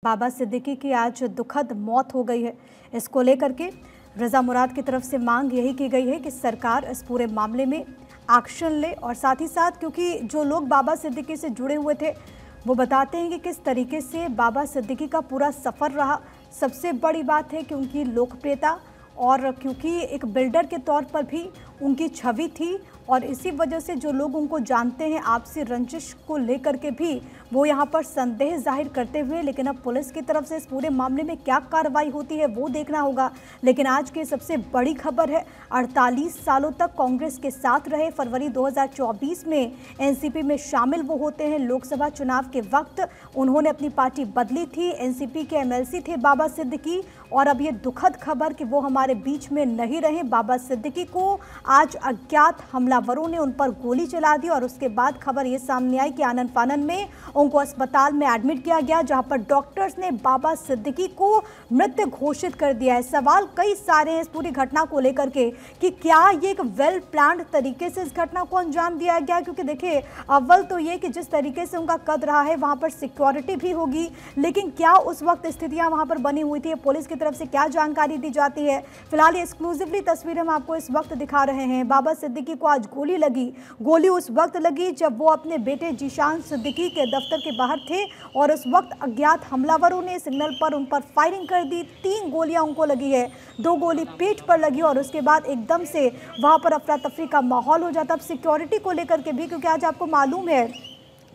बाबा सिद्दीकी की आज दुखद मौत हो गई है। इसको लेकर के रजा मुराद की तरफ से मांग यही की गई है कि सरकार इस पूरे मामले में एक्शन ले और साथ ही साथ क्योंकि जो लोग बाबा सिद्दीकी से जुड़े हुए थे वो बताते हैं कि किस तरीके से बाबा सिद्दीकी का पूरा सफ़र रहा। सबसे बड़ी बात है कि उनकी लोकप्रियता और क्योंकि एक बिल्डर के तौर पर भी उनकी छवि थी और इसी वजह से जो लोग उनको जानते हैं आपसी रंजिश को लेकर के भी वो यहाँ पर संदेह जाहिर करते हुए, लेकिन अब पुलिस की तरफ से इस पूरे मामले में क्या कार्रवाई होती है वो देखना होगा। लेकिन आज की सबसे बड़ी खबर है 48 सालों तक कांग्रेस के साथ रहे, फरवरी 2024 में एनसीपी में शामिल वो होते हैं। लोकसभा चुनाव के वक्त उन्होंने अपनी पार्टी बदली थी, एनसीपी के एमएलसी थे बाबा सिद्दीकी और अब ये दुखद खबर कि वो हमारे बीच में नहीं रहे। बाबा सिद्दीकी को आज अज्ञात हमलावरों ने उन पर गोली चला दी और उसके बाद खबर ये सामने आई कि आनन फानन में उनको अस्पताल में एडमिट किया गया, जहां पर डॉक्टर्स ने बाबा सिद्दीकी को मृत घोषित कर दिया है। सवाल कई सारे हैं इस पूरी घटना को लेकर के कि क्या ये एक वेल प्लान्ड तरीके से इस घटना को अंजाम दिया गया, क्योंकि देखिए अव्वल तो ये कि जिस तरीके से उनका कद रहा है वहां पर सिक्योरिटी भी होगी, लेकिन क्या उस वक्त स्थितियां वहां पर बनी हुई थी, पुलिस की तरफ से क्या जानकारी दी जाती है। फिलहाल ये एक्सक्लूसिवली तस्वीरें हम आपको इस वक्त दिखा रहे हैं। बाबा सिद्दीकी को आज गोली लगी, गोली उस वक्त लगी जब वो अपने बेटे जीशान सिद्दीकी के दफ्तर के बाहर थे और उस वक्त अज्ञात हमलावरों ने सिग्नल पर उन पर फायरिंग कर दी। 3 गोलियां उनको लगी है, 2 गोली पेट पर लगी और उसके बाद एकदम से वहां पर अफरा तफरी का माहौल हो जाता। अब सिक्योरिटी को लेकर के भी, क्योंकि आज आपको मालूम है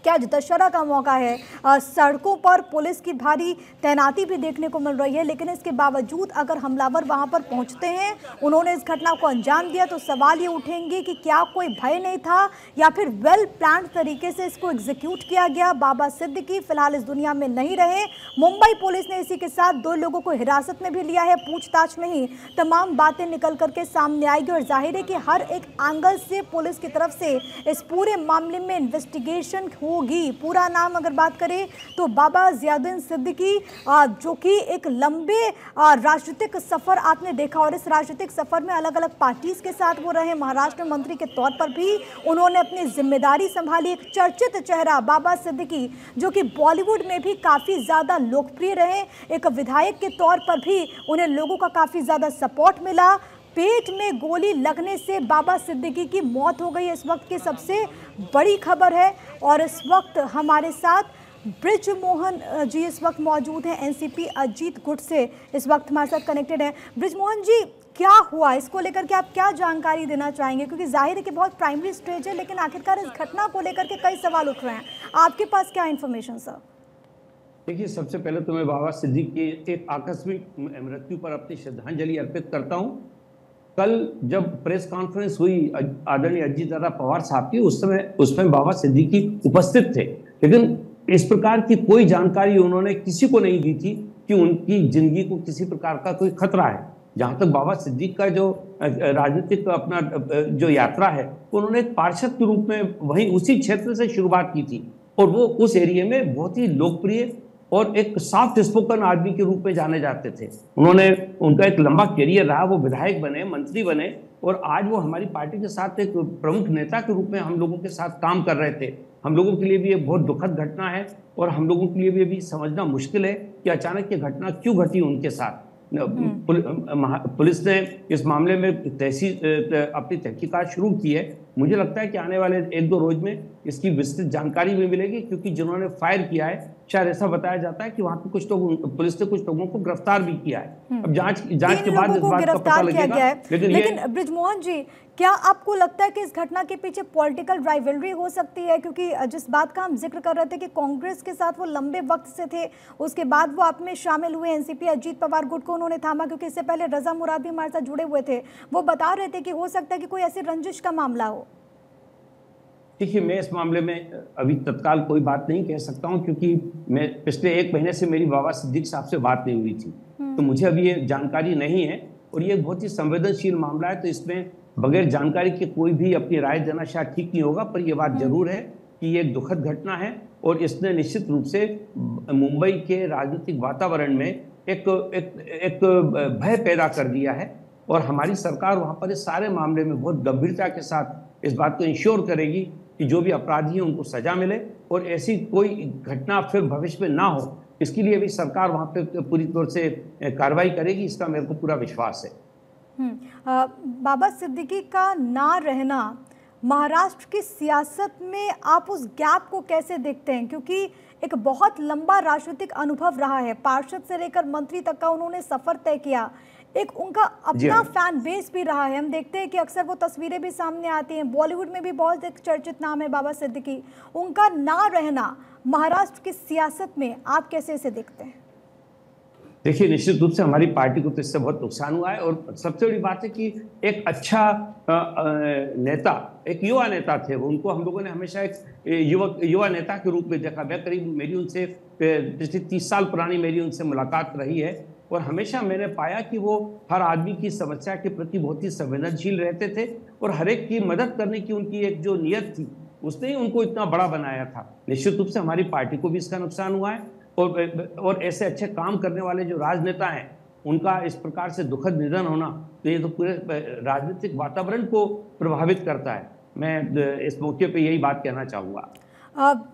क्या दशहरा का मौका है, सड़कों पर पुलिस की भारी तैनाती भी देखने को मिल रही है, लेकिन इसके बावजूद अगर हमलावर वहां पर पहुंचते हैं, उन्होंने इस घटना को अंजाम दिया तो सवाल ये उठेंगे कि क्या कोई भय नहीं था या फिर वेल प्लान्ड तरीके से इसको एग्जीक्यूट किया गया। बाबा सिद्दीकी फिलहाल इस दुनिया में नहीं रहे। मुंबई पुलिस ने इसी के साथ 2 लोगों को हिरासत में भी लिया है। पूछताछ में ही तमाम बातें निकल करके सामने आएगी और जाहिर है कि हर एक एंगल से पुलिस की तरफ से इस पूरे मामले में इन्वेस्टिगेशन होगी। पूरा नाम अगर बात करें तो बाबा ज़ियाउद्दीन सिद्दीकी, जो कि एक लंबे राजनीतिक सफ़र आपने देखा और इस राजनीतिक सफ़र में अलग अलग पार्टीज के साथ वो रहे। महाराष्ट्र मंत्री के तौर पर भी उन्होंने अपनी जिम्मेदारी संभाली। एक चर्चित चेहरा बाबा सिद्दीकी, जो कि बॉलीवुड में भी काफ़ी ज़्यादा लोकप्रिय रहे, एक विधायक के तौर पर भी उन्हें लोगों का काफ़ी ज़्यादा सपोर्ट मिला। पेट में गोली लगने से बाबा सिद्दीकी की मौत हो गई, इस वक्त की सबसे बड़ी खबर है। और इस वक्त हमारे साथ ब्रिजमोहन जी इस वक्त मौजूद हैं, एनसीपी अजीत गुट से इस वक्त हमारे साथ कनेक्टेड हैं। ब्रिजमोहन जी, क्या हुआ, इसको लेकर के आप क्या जानकारी देना चाहेंगे, क्योंकि जाहिर है कि बहुत प्राइमरी स्टेज है, लेकिन आखिरकार इस घटना को लेकर के कई सवाल उठ रहे हैं, आपके पास क्या इन्फॉर्मेशन सर? देखिए, सबसे पहले तो मैं बाबा सिद्दीकी के एक आकस्मिक मृत्यु पर अपनी श्रद्धांजलि अर्पित करता हूं। कल जब प्रेस कॉन्फ्रेंस हुई आदरणीय अजीत दादा पवार साहब की, उसमें बाबा सिद्दीकी उपस्थित थे, लेकिन इस प्रकार की कोई जानकारी उन्होंने किसी को नहीं दी थी कि उनकी जिंदगी को किसी प्रकार का कोई खतरा है। जहां तक बाबा सिद्दीकी का जो राजनीतिक अपना जो यात्रा है, उन्होंने एक पार्षद के रूप में वहीं उसी क्षेत्र से शुरुआत की थी और वो उस एरिया में बहुत ही लोकप्रिय और एक सॉफ्ट स्पोकन आदमी के रूप में जाने जाते थे। उनका एक लंबा करियर रहा, वो विधायक बने, मंत्री बने और आज वो हमारी पार्टी के साथ एक प्रमुख नेता के रूप में हम लोगों के साथ काम कर रहे थे। हम लोगों के लिए भी ये बहुत दुखद घटना है और हम लोगों के लिए भी अभी समझना मुश्किल है कि अचानक ये घटना क्यों घटी उनके साथ। पुलिस ने इस मामले में अपनी तहकीकात शुरू की है। मुझे लगता है कि आने वाले 1-2 रोज में इसकी विस्तृत जानकारी भी मिलेगी, क्योंकि जिन्होंने फायर किया है, शायद ऐसा बताया जाता है कि वहां पे कुछ लोग, पुलिस ने कुछ लोगों को गिरफ्तार भी किया है। अब जांच के बाद इस बात का पता लगेगा। लेकिन ब्रिजमोहन जी, क्या आपको लगता है कि इस घटना के पीछे पॉलिटिकल राइवलरी हो सकती है, क्योंकि जिस बात का हम जिक्र कर रहे थे कि कांग्रेस के साथ वो लंबे वक्त से थे, उसके बाद वो आप में शामिल हुए, एनसीपी अजीत पवार गुट को उन्होंने थामा, क्योंकि इससे पहले रजा मुराद भी हमारे साथ जुड़े हुए थे, वो बता रहे थे कि हो सकता है कि कोई ऐसी रंजिश का मामला हो। देखिए, मैं इस मामले में अभी तत्काल कोई बात नहीं कह सकता हूं, क्योंकि मैं पिछले 1 महीने से मेरी बाबा सिद्दीकी साहब से बात नहीं हुई थी, तो मुझे अभी ये जानकारी नहीं है और ये बहुत ही संवेदनशील मामला है, तो इसमें बगैर जानकारी के कोई भी अपनी राय देना शायद ठीक नहीं होगा। पर यह बात जरूर है कि ये एक दुखद घटना है और इसने निश्चित रूप से मुंबई के राजनीतिक वातावरण में एक भय पैदा कर दिया है और हमारी सरकार वहाँ पर इस सारे मामले में बहुत गंभीरता के साथ इस बात को इंश्योर करेगी कि जो भी अपराधी हैं उनको सजा मिले और ऐसी कोई घटना फिर भविष्य में ना हो, इसके लिए भी सरकार वहां पे पूरी तौर से कार्रवाई करेगी, इसका मेरे को पूरा विश्वास है। बाबा सिद्दीकी का ना रहना महाराष्ट्र की सियासत में आप उस गैप को कैसे देखते हैं, क्योंकि एक बहुत लंबा राजनीतिक अनुभव रहा है, पार्षद से लेकर मंत्री तक का उन्होंने सफर तय किया, एक उनका अपना फैन बेस भी रहा है। हम देखते हैं कि अक्सर वो तस्वीरें भी सामने आती हैं, बॉलीवुड में भी बहुत एक चर्चित नाम है बाबा सिद्दीकी। उनका ना रहना महाराष्ट्र की सियासत में आप कैसे इसे देखते हैं? देखिए, निश्चित रूप से हमारी पार्टी को तो इससे बहुत नुकसान हुआ है, और सबसे बड़ी बात है कि एक अच्छा नेता, एक युवा नेता थे वो, उनको हम लोगों ने हमेशा एक युवा नेता के रूप में देखा। मैं करीब मेरी उनसे पिछले 30 साल पुरानी मेरी उनसे मुलाकात रही है, और हमेशा मैंने पाया कि वो हर आदमी की समस्या के प्रति बहुत ही संवेदनशील रहते थे, और हर एक की मदद करने की उनकी एक जो नीयत थी उसने ही उनको इतना बड़ा बनाया था। निश्चित रूप से हमारी पार्टी को भी इसका नुकसान हुआ है, और ऐसे अच्छे काम करने वाले जो राजनेता हैं उनका इस प्रकार से दुखद निधन होना, तो ये तो पूरे राजनीतिक वातावरण को प्रभावित करता है। मैं इस मौके पे यही बात कहना चाहूँगा।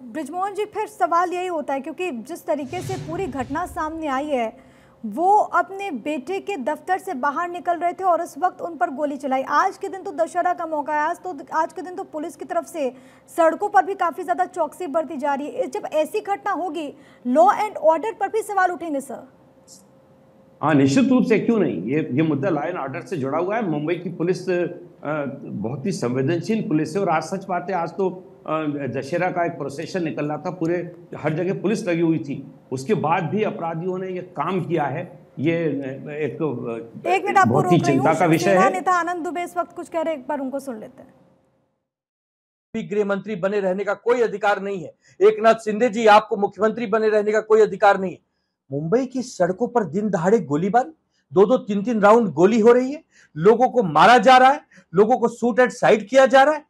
बृजमोहन जी, फिर सवाल यही होता है, क्योंकि जिस तरीके से पूरी घटना सामने आई है, वो अपने बेटे के दफ्तर से बाहर निकल रहे थे और उस वक्त उन पर गोली चलाई। आज के दिन तो दशहरा का मौका है, आज के दिन तो पुलिस की तरफ से सड़कों पर भी काफ़ी ज़्यादा चौकसी बरती जा रही है। जब ऐसी घटना होगी, लॉ एंड ऑर्डर पर भी सवाल उठेंगे सर? हाँ, निश्चित रूप से, क्यों नहीं। ये मुद्दा लॉ एंड ऑर्डर से जुड़ा हुआ है। मुंबई की पुलिस बहुत ही संवेदनशील पुलिस है, और आज सच बात है, आज तो दशहरा का एक प्रोसेशन निकल रहा था, पूरे हर जगह पुलिस लगी हुई थी, उसके बाद भी अपराधियों ने ये काम किया है। ये एक मिनट आपको बहुत ही चिंता का विषय है। नेता आनंद दुबे इस वक्त कुछ कह रहे हैं, एक बार उनको सुन लेते हैं। गृह मंत्री बने रहने का कोई अधिकार नहीं है। एकनाथ शिंदे जी, आपको मुख्यमंत्री बने रहने का कोई अधिकार नहीं है। मुंबई की सड़कों पर दिन दहाड़े गोलीबारी, 2-2, 3-3 राउंड गोली हो रही है, लोगों को मारा जा रहा है, लोगों को शूट एट साइड किया जा रहा है।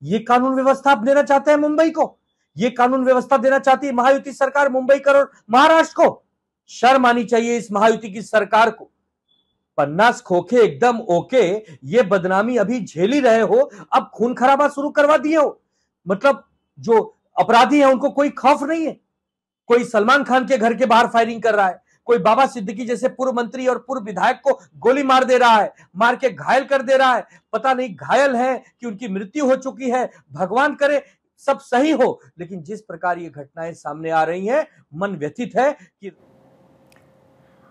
ये कानून व्यवस्था आप देना चाहते हैं मुंबई को? ये कानून व्यवस्था देना चाहती है महायुति सरकार मुंबई कर और महाराष्ट्र को? शर्म आनी चाहिए इस महायुति की सरकार को। 50 खोखे एकदम ओके, ये बदनामी अभी झेल ही रहे हो, अब खून खराबा शुरू करवा दिए हो। मतलब जो अपराधी है उनको कोई खौफ नहीं है। कोई सलमान खान के घर के बाहर फायरिंग कर रहा है, कोई बाबा सिद्दीकी जैसे पूर्व मंत्री और पूर्व विधायक को गोली मार दे रहा है, मार के घायल कर दे रहा है। पता नहीं घायल है कि उनकी मृत्यु हो चुकी है, भगवान करे सब सही हो। लेकिन जिस प्रकार ये घटनाएं सामने आ रही हैं, मन व्यथित है कि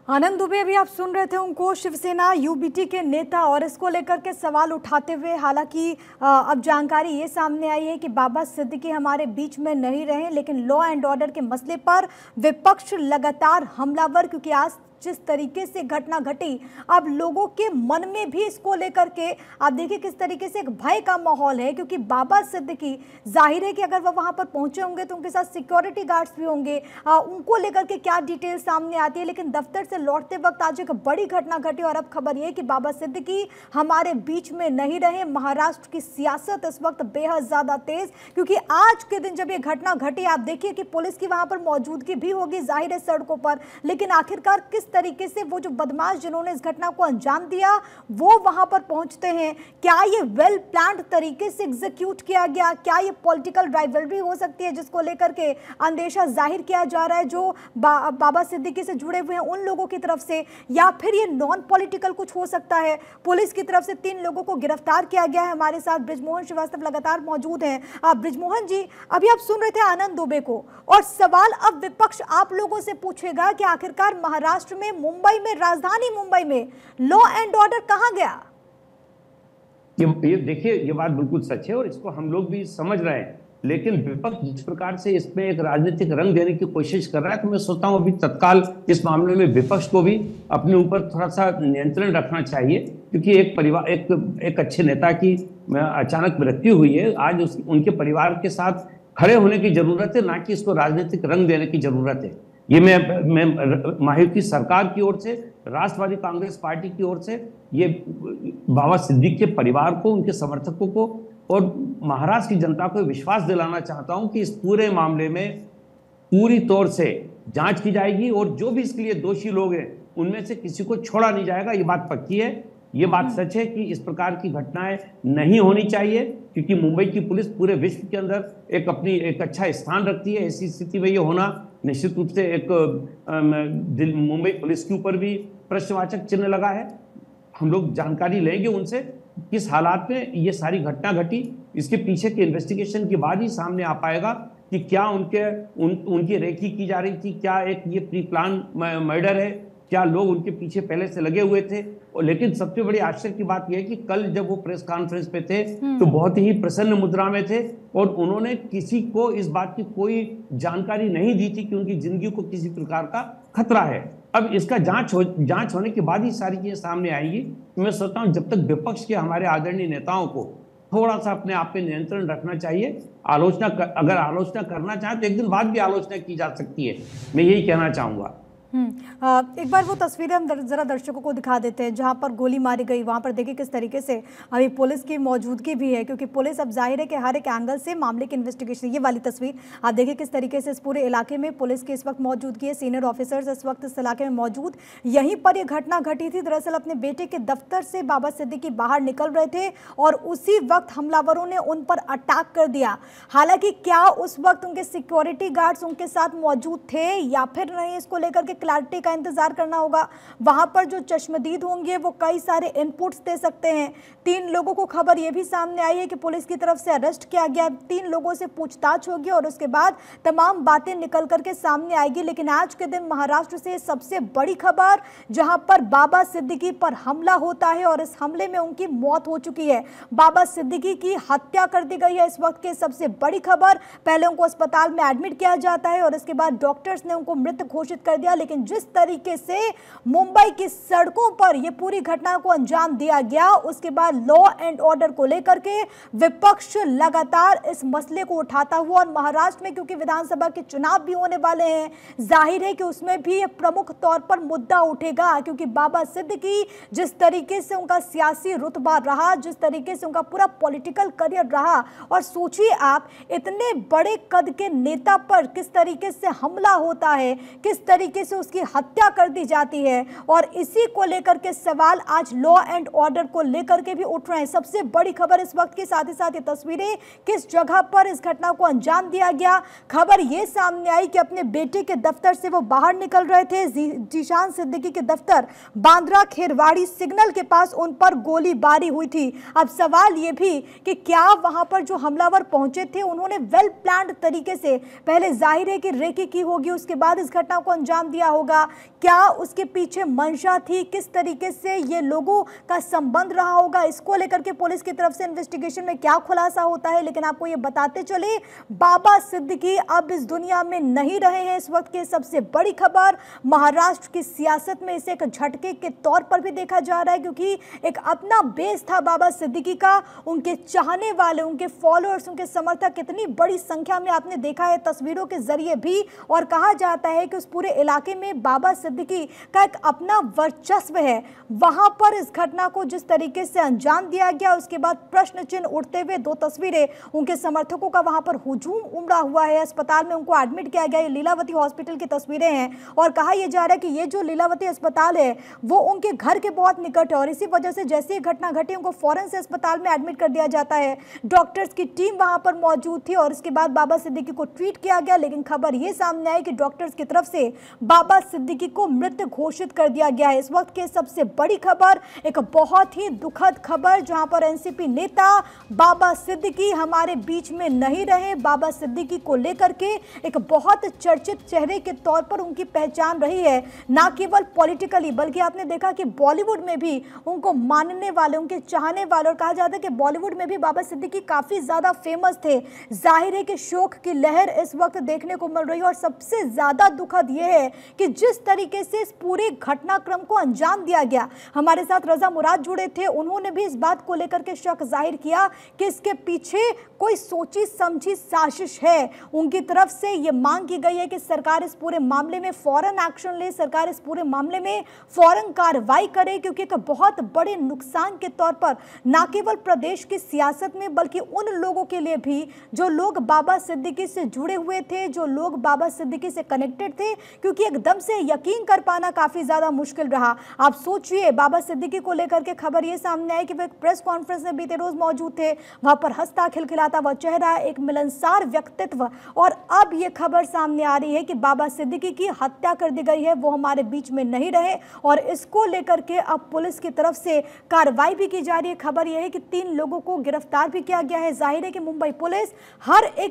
आनंद दुबे अभी आप सुन रहे थे उनको, शिवसेना यूबीटी के नेता, और इसको लेकर के सवाल उठाते हुए। हालांकि अब जानकारी ये सामने आई है कि बाबा सिद्दीकी हमारे बीच में नहीं रहे, लेकिन लॉ एंड ऑर्डर के मसले पर विपक्ष लगातार हमलावर, क्योंकि आज जिस तरीके से घटना घटी, अब लोगों के मन में भी इसको लेकर के आप देखिए किस तरीके से एक भय का माहौल है। क्योंकि बाबा सिद्दीकी, जाहिर है कि अगर वह वहां पर पहुंचे होंगे तो उनके साथ सिक्योरिटी गार्ड्स भी होंगे, उनको लेकर के क्या डिटेल सामने आती है। लेकिन दफ्तर से लौटते वक्त आज एक बड़ी घटना घटी, और अब खबर यह कि बाबा सिद्दीकी हमारे बीच में नहीं रहे। महाराष्ट्र की सियासत इस वक्त बेहद ज्यादा तेज, क्योंकि आज के दिन जब ये घटना घटी, आप देखिए कि पुलिस की वहां पर मौजूदगी भी होगी जाहिर है सड़कों पर, लेकिन आखिरकार किस तरीके से वो जो बदमाश जिन्होंने इस घटना को अंजाम दिया वो वहां पर पहुंचते हैं। क्या ये वेल प्लान्ड तरीके से एग्जीक्यूट किया गया? क्या ये पॉलिटिकल राइवलरी हो सकती है जिसको लेकर के अंदेशा जाहिर किया जा रहा है जो बाबा सिद्दीकी से जुड़े हुए हैं उन लोगों की तरफ से, या फिर ये नॉन पॉलिटिकल कुछ हो सकता है? पुलिस की तरफ से 3 लोगों को गिरफ्तार किया गया है। हमारे साथ बृजमोहन श्रीवास्तव लगातार मौजूद हैं। बृजमोहन जी, अभी आप सुन रहे थे आनंद दुबे को, और सवाल अब विपक्ष आप लोगों से पूछेगा कि आखिरकार महाराष्ट्र में, मुंबई में, राजधानी मुंबई में लॉ एंड ऑर्डर कहां गया? ये देखिए, ये बात बिल्कुल सच है और इसको हम लोग भी समझ रहे हैं, लेकिन विपक्ष जिस प्रकार से इसमें एक राजनीतिक रंग देने की कोशिश कर रहा है, तो मैं सोचता हूं अभी तत्काल इस मामले में विपक्ष को भी अपने ऊपर थोड़ा सा नियंत्रण रखना चाहिए, क्योंकि एक परिवार, एक अच्छे नेता की अचानक मृत्यु हुई है। आज उनके परिवार के साथ खड़े होने की जरूरत है, ना कि इसको राजनीतिक रंग देने की जरूरत है। ये मैं महायुति सरकार की ओर से, राष्ट्रवादी कांग्रेस पार्टी की ओर से ये बाबा सिद्दीकी के परिवार को, उनके समर्थकों को और महाराष्ट्र की जनता को विश्वास दिलाना चाहता हूं कि इस पूरे मामले में पूरी तौर से जांच की जाएगी, और जो भी इसके लिए दोषी लोग हैं उनमें से किसी को छोड़ा नहीं जाएगा। ये बात पक्की है। ये बात सच है कि इस प्रकार की घटनाएं नहीं होनी चाहिए, क्योंकि मुंबई की पुलिस पूरे विश्व के अंदर एक अच्छा स्थान रखती है। ऐसी स्थिति में ये होना निश्चित रूप से एक मुंबई पुलिस के ऊपर भी प्रश्नवाचक चिन्ह लगा है। हम लोग जानकारी लेंगे उनसे किस हालात में ये सारी घटना घटी। इसके पीछे के इन्वेस्टिगेशन के बाद ही सामने आ पाएगा कि क्या उनकी रेकी की जा रही थी, क्या एक ये प्री प्लान मर्डर है, क्या लोग उनके पीछे पहले से लगे हुए थे। और लेकिन सबसे बड़ी आश्चर्य की बात यह है कि कल जब वो प्रेस कॉन्फ्रेंस पे थे तो बहुत ही प्रसन्न मुद्रा में थे और उन्होंने किसी को इस बात की कोई जानकारी नहीं दी थी कि उनकी जिंदगी को किसी प्रकार का खतरा है। अब इसका जांच होने के बाद ही सारी चीजें सामने आएंगी। मैं सोचता हूँ जब तक विपक्ष के हमारे आदरणीय नेताओं को थोड़ा सा अपने आप पे नियंत्रण रखना चाहिए। अगर आलोचना करना चाहे तो एक दिन बाद भी आलोचना की जा सकती है, मैं यही कहना चाहूंगा। एक बार वो तस्वीरें हम जरा दर्शकों को दिखा देते हैं जहां पर गोली मारी गई। वहां पर देखिए किस तरीके से अभी पुलिस की मौजूदगी भी है, क्योंकि पुलिस अब जाहिर है कि हर एक एंगल से मामले की इन्वेस्टिगेशन। ये वाली तस्वीर आप देखिए किस तरीके से इस पूरे इलाके में पुलिस की इस वक्त मौजूदगी है। सीनियर ऑफिसर्स इस वक्त इस इलाके में मौजूद। यहीं पर यह घटना घटी थी। दरअसल अपने बेटे के दफ्तर से बाबा सिद्दीकी बाहर निकल रहे थे और उसी वक्त हमलावरों ने उन पर अटैक कर दिया। हालांकि क्या उस वक्त उनके सिक्योरिटी गार्ड्स उनके साथ मौजूद थे या फिर नहीं, इसको लेकर के क्लैरिटी का इंतजार करना होगा। वहां पर जो चश्मदीद होंगे वो कई सारे इनपुट्स दे सकते हैं। 3 लोगों को खबर यह भी सामने आई है कि पुलिस की तरफ से अरेस्ट किया गया। 3 लोगों से पूछताछ होगी और उसके बाद तमाम बातें निकल करके सामने आएगी। लेकिन आज के दिन महाराष्ट्र से सबसे बड़ी खबर, जहां पर बाबा सिद्दीकी पर हमला होता है और इस हमले में उनकी मौत हो चुकी है। बाबा सिद्दीकी की हत्या कर दी गई है। इस वक्त की सबसे बड़ी खबर, पहले उनको अस्पताल में एडमिट किया जाता है और इसके बाद डॉक्टर्स ने उनको मृत घोषित कर दिया। लेकिन जिस तरीके से मुंबई की सड़कों पर यह पूरी घटना को अंजाम दिया गया, उसके बाद लॉ एंड ऑर्डर को लेकर के विपक्ष लगातार इस मसले को उठाता हुआ, और महाराष्ट्र में क्योंकि विधानसभा के चुनाव भी होने वाले हैं, जाहिर है कि उसमें भी यह प्रमुख तौर पर मुद्दा उठेगा। क्योंकि बाबा सिद्दीकी जिस तरीके से उनका सियासी रुतबा रहा, जिस तरीके से उनका पूरा पॉलिटिकल करियर रहा, और सोचिए आप इतने बड़े कद के नेता पर किस तरीके से हमला होता है, किस तरीके से उसकी हत्या कर दी जाती है। और इसी को लेकर के सवाल आज लॉ एंड ऑर्डर को लेकर के भी उठ रहे हैं। सबसे बड़ी खबर इस वक्त के साथ ही साथ ये तस्वीरें, किस जगह पर इस घटना को अंजाम दिया गया। खबर ये सामने आई कि अपने बेटे के दफ्तर से वो बाहर निकल रहे थे। जीशान सिद्दीकी के दफ्तर बांद्रा खेरवाड़ी सिग्नल के पास उन पर गोलीबारी हुई थी। अब सवाल ये भी कि क्या वहां पर जो हमलावर पहुंचे थे उन्होंने वेल प्लान्ड तरीके से पहले जाहिर है कि रेकी की होगी, उसके बाद इस घटना को अंजाम दिया होगा। क्या उसके पीछे मंशा थी, किस तरीके से ये लोगों का संबंध रहा होगा, इसको लेकर के पुलिस की तरफ से इन्वेस्टिगेशन में क्या खुलासा होता है। लेकिन आपको ये बताते चले, बाबा सिद्दीकी अब इस दुनिया में नहीं रहे हैं। इस वक्त की सबसे बड़ी खबर, महाराष्ट्र की सियासत में इसे एक झटके के तौर पर भी देखा जा रहा है, क्योंकि एक अपना बेस था बाबा सिद्दीकी का। उनके चाहने वाले, उनके फॉलोअर्स, उनके समर्थक इतनी बड़ी संख्या में आपने देखा है तस्वीरों के जरिए भी। और कहा जाता है कि उस पूरे इलाके में बाबा सिद्दीकी का एक अपना वर्चस्व है। वहां पर इस घटना को जिस तरीके से अंजाम दिया गया, उसके बाद प्रश्न चिन्ह उठते हुए 2 तस्वीरें, उनके समर्थकों का वहां पर हुजूम उमड़ा हुआ है। अस्पताल में उनको एडमिट किया गया। ये लीलावती हॉस्पिटल की तस्वीरें हैं और कहा यह जा रहा है कि ये जो लीलावती अस्पताल है वो उनके घर के बहुत निकट है और इसी वजह से जैसे ही घटना घटी उनको फौरन से अस्पताल में एडमिट कर दिया जाता है। डॉक्टर्स की टीम वहां पर मौजूद थी और इसके बाद बाबा सिद्दीकी को ट्रीट किया गया। लेकिन खबर यह सामने आई कि डॉक्टर्स की तरफ से बाबा सिद्दीकी को मृत घोषित कर दिया गया है। इस वक्त की सबसे बड़ी खबर, एक बहुत ही दुखद खबर, जहां पर एनसीपी नेता बाबा सिद्दीकी हमारे बीच में नहीं रहे। बाबा सिद्दीकी को लेकर के एक बहुत चर्चित चेहरे के तौर पर उनकी पहचान रही है, ना केवल पॉलिटिकली बल्कि आपने देखा कि बॉलीवुड में भी उनको मानने वाले, उनके चाहने वाले, और कहा जाता है कि बॉलीवुड में भी बाबा सिद्दीकी काफी ज्यादा फेमस थे। जाहिर है कि शोक की लहर इस वक्त देखने को मिल रही है और सबसे ज्यादा दुखद यह है कि जिस तरीके से इस पूरे घटनाक्रम को अंजाम दिया गया। हमारे साथ रजा मुराद जुड़े थे, उन्होंने भी इस बात को लेकर के शक जाहिर किया कि इसके पीछे कोई सोची समझी साजिश है। उनकी तरफ से यह मांग की गई है कि सरकार इस पूरे मामले में फौरन एक्शन ले, सरकार इस पूरे मामले में फौरन कार्रवाई करे, क्योंकि एक बहुत बड़े नुकसान के तौर पर न केवल प्रदेश की सियासत में बल्कि उन लोगों के लिए भी जो लोग बाबा सिद्दीकी से जुड़े हुए थे, जो लोग बाबा सिद्दीकी से कनेक्टेड थे, क्योंकि एक एकदम से यकीन कर पाना काफी ज्यादा मुश्किल रहा। आप सोचिए, बाबा सिद्दीकी को लेकर के खबर ये सामने आई कि वे प्रेस कॉन्फ्रेंस में बीते रोज मौजूद थे, वहां पर हंसता खिलखिलाता वह चेहरा, एक मिलनसार व्यक्तित्व, और अब ये खबर सामने आ रही है कि बाबा सिद्दीकी की हत्या कर दी गई है, वो हमारे बीच में नहीं रहे, और इसको लेकर के अब पुलिस की तरफ से कार्रवाई भी की जा रही है। खबर यह है कि 3 लोगों को गिरफ्तार भी किया गया है। जाहिर है कि मुंबई पुलिस हर एक